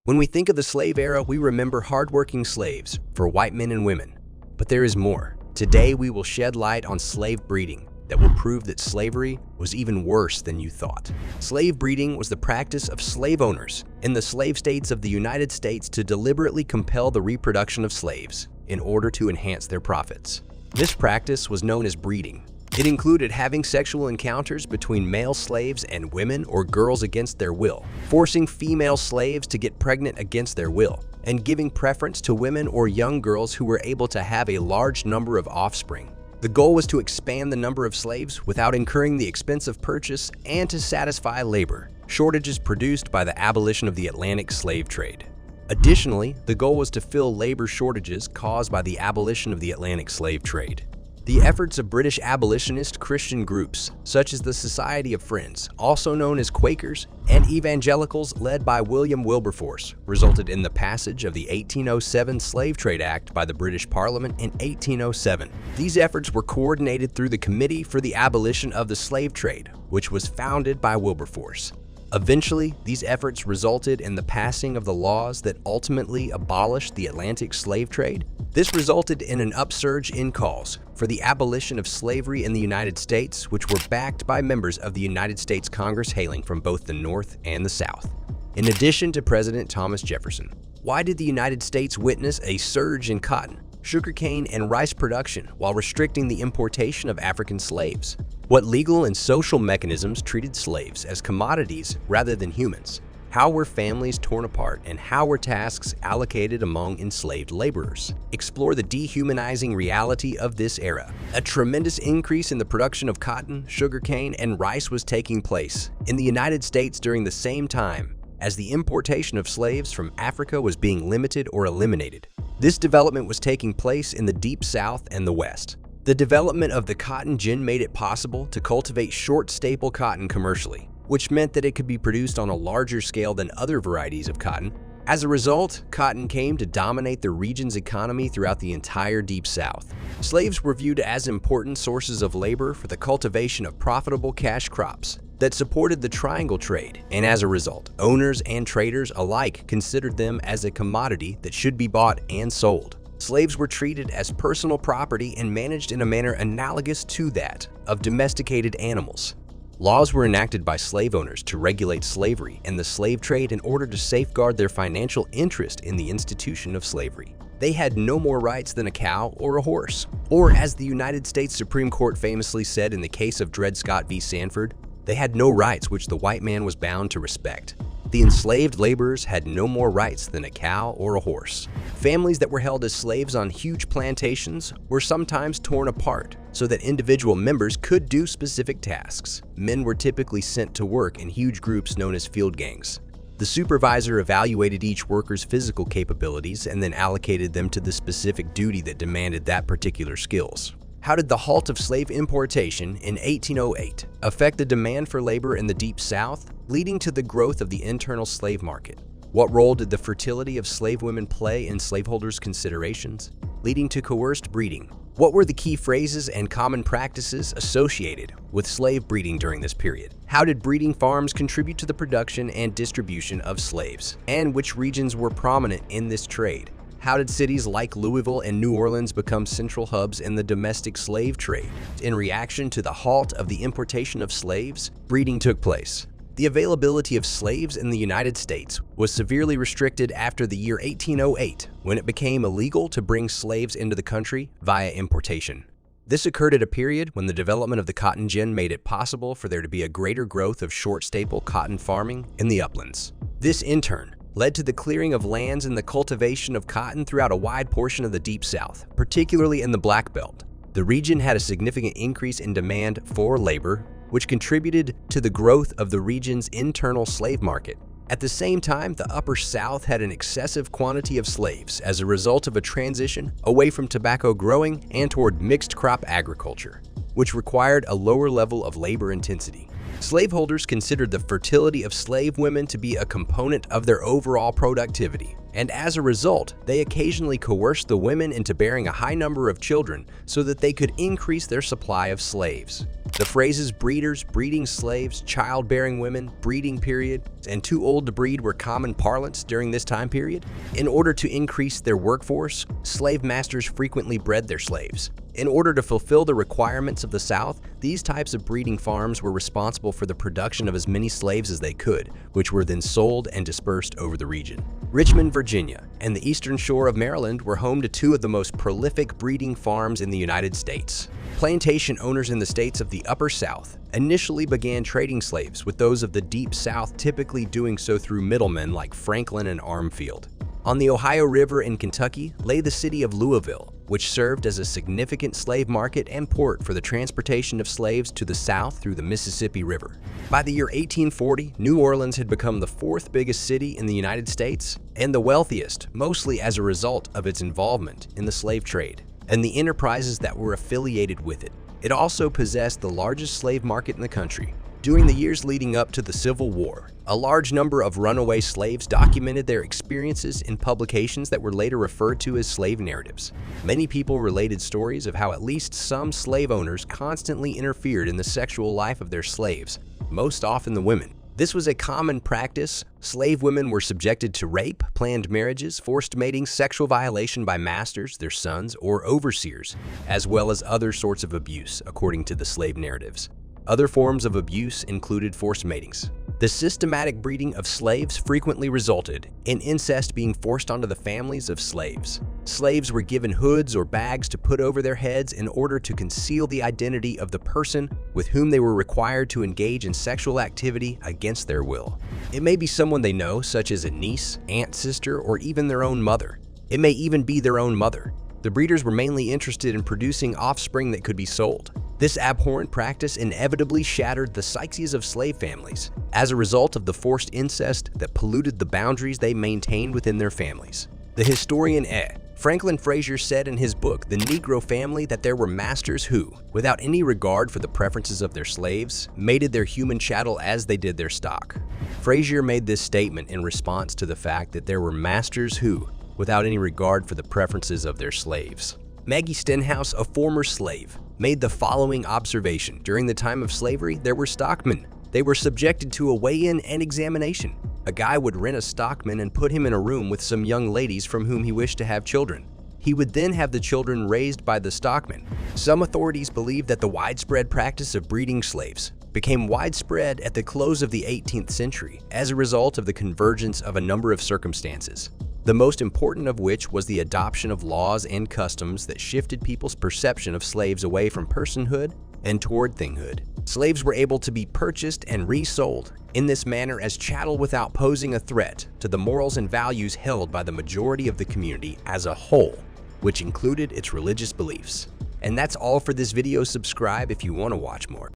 When we think of the slave era, we remember hardworking slaves for white men and women. But there is more. Today, we will shed light on slave breeding that will prove that slavery was even worse than you thought. Slave breeding was the practice of slave owners in the slave states of the United States to deliberately compel the reproduction of slaves in order to enhance their profits. This practice was known as breeding. It included having sexual encounters between male slaves and women or girls against their will, forcing female slaves to get pregnant against their will, and giving preference to women or young girls who were able to have a large number of offspring. The goal was to expand the number of slaves without incurring the expense of purchase and to satisfy labor shortages produced by the abolition of the Atlantic slave trade. Additionally, the goal was to fill labor shortages caused by the abolition of the Atlantic slave trade. The efforts of British abolitionist Christian groups, such as the Society of Friends, also known as Quakers, and evangelicals led by William Wilberforce, resulted in the passage of the 1807 Slave Trade Act by the British Parliament in 1807. These efforts were coordinated through the Committee for the Abolition of the Slave Trade, which was founded by Wilberforce. Eventually, these efforts resulted in the passing of the laws that ultimately abolished the Atlantic slave trade. This resulted in an upsurge in calls for the abolition of slavery in the United States, which were backed by members of the United States Congress hailing from both the North and the South. In addition to President Thomas Jefferson, why did the United States witness a surge in cotton, sugarcane, and rice production while restricting the importation of African slaves? What legal and social mechanisms treated slaves as commodities rather than humans? How were families torn apart, and how were tasks allocated among enslaved laborers? Explore the dehumanizing reality of this era. A tremendous increase in the production of cotton, sugarcane, and rice was taking place in the United States during the same time as the importation of slaves from Africa was being limited or eliminated. This development was taking place in the Deep South and the West. The development of the cotton gin made it possible to cultivate short staple cotton commercially, which meant that it could be produced on a larger scale than other varieties of cotton. As a result, cotton came to dominate the region's economy throughout the entire Deep South. Slaves were viewed as important sources of labor for the cultivation of profitable cash crops that supported the triangle trade, and as a result, owners and traders alike considered them as a commodity that should be bought and sold. Slaves were treated as personal property and managed in a manner analogous to that of domesticated animals. Laws were enacted by slave owners to regulate slavery and the slave trade in order to safeguard their financial interest in the institution of slavery. They had no more rights than a cow or a horse. Or as the United States Supreme Court famously said in the case of Dred Scott v. Sanford, they had no rights which the white man was bound to respect. The enslaved laborers had no more rights than a cow or a horse. Families that were held as slaves on huge plantations were sometimes torn apart so that individual members could do specific tasks. Men were typically sent to work in huge groups known as field gangs. The supervisor evaluated each worker's physical capabilities and then allocated them to the specific duty that demanded that particular skills. How did the halt of slave importation in 1808 affect the demand for labor in the Deep South, leading to the growth of the internal slave market? What role did the fertility of slave women play in slaveholders' considerations, leading to coerced breeding? What were the key phrases and common practices associated with slave breeding during this period? How did breeding farms contribute to the production and distribution of slaves? And which regions were prominent in this trade? How did cities like Louisville and New Orleans become central hubs in the domestic slave trade? In reaction to the halt of the importation of slaves, breeding took place. The availability of slaves in the United States was severely restricted after the year 1808, when it became illegal to bring slaves into the country via importation. This occurred at a period when the development of the cotton gin made it possible for there to be a greater growth of short staple cotton farming in the uplands. This, in turn, led to the clearing of lands and the cultivation of cotton throughout a wide portion of the Deep South, particularly in the Black Belt. The region had a significant increase in demand for labor, which contributed to the growth of the region's internal slave market. At the same time, the Upper South had an excessive quantity of slaves as a result of a transition away from tobacco growing and toward mixed crop agriculture, which required a lower level of labor intensity. Slaveholders considered the fertility of slave women to be a component of their overall productivity, and as a result, they occasionally coerced the women into bearing a high number of children so that they could increase their supply of slaves. The phrases breeders, breeding slaves, childbearing women, breeding period, and too old to breed were common parlance during this time period. In order to increase their workforce, slave masters frequently bred their slaves. In order to fulfill the requirements of the South, these types of breeding farms were responsible for the production of as many slaves as they could, which were then sold and dispersed over the region. Richmond, Virginia, and the eastern shore of Maryland were home to two of the most prolific breeding farms in the United States. Plantation owners in the states of the Upper South initially began trading slaves with those of the Deep South, typically doing so through middlemen like Franklin and Armfield. On the Ohio River in Kentucky lay the city of Louisville, which served as a significant slave market and port for the transportation of slaves to the South through the Mississippi River. By the year 1840, New Orleans had become the fourth biggest city in the United States and the wealthiest, mostly as a result of its involvement in the slave trade and the enterprises that were affiliated with it. It also possessed the largest slave market in the country. During the years leading up to the Civil War, a large number of runaway slaves documented their experiences in publications that were later referred to as slave narratives. Many people related stories of how at least some slave owners constantly interfered in the sexual life of their slaves, most often the women. This was a common practice. Slave women were subjected to rape, planned marriages, forced mating, sexual violation by masters, their sons, or overseers, as well as other sorts of abuse, according to the slave narratives. Other forms of abuse included forced matings. The systematic breeding of slaves frequently resulted in incest being forced onto the families of slaves. Slaves were given hoods or bags to put over their heads in order to conceal the identity of the person with whom they were required to engage in sexual activity against their will. It may be someone they know, such as a niece, aunt, sister, or even their own mother. It may even be their own mother. The breeders were mainly interested in producing offspring that could be sold. This abhorrent practice inevitably shattered the psyches of slave families as a result of the forced incest that polluted the boundaries they maintained within their families. The historian Franklin Frazier said in his book, The Negro Family, that there were masters who, without any regard for the preferences of their slaves, mated their human chattel as they did their stock. Frazier made this statement in response to the fact that there were masters who, without any regard for the preferences of their slaves. Maggie Stenhouse, a former slave, made the following observation. During the time of slavery, there were stockmen. They were subjected to a weigh-in and examination. A guy would rent a stockman and put him in a room with some young ladies from whom he wished to have children. He would then have the children raised by the stockman. Some authorities believe that the widespread practice of breeding slaves became widespread at the close of the 18th century as a result of the convergence of a number of circumstances, the most important of which was the adoption of laws and customs that shifted people's perception of slaves away from personhood and toward thinghood. Slaves were able to be purchased and resold in this manner as chattel without posing a threat to the morals and values held by the majority of the community as a whole, which included its religious beliefs. And that's all for this video. Subscribe if you want to watch more.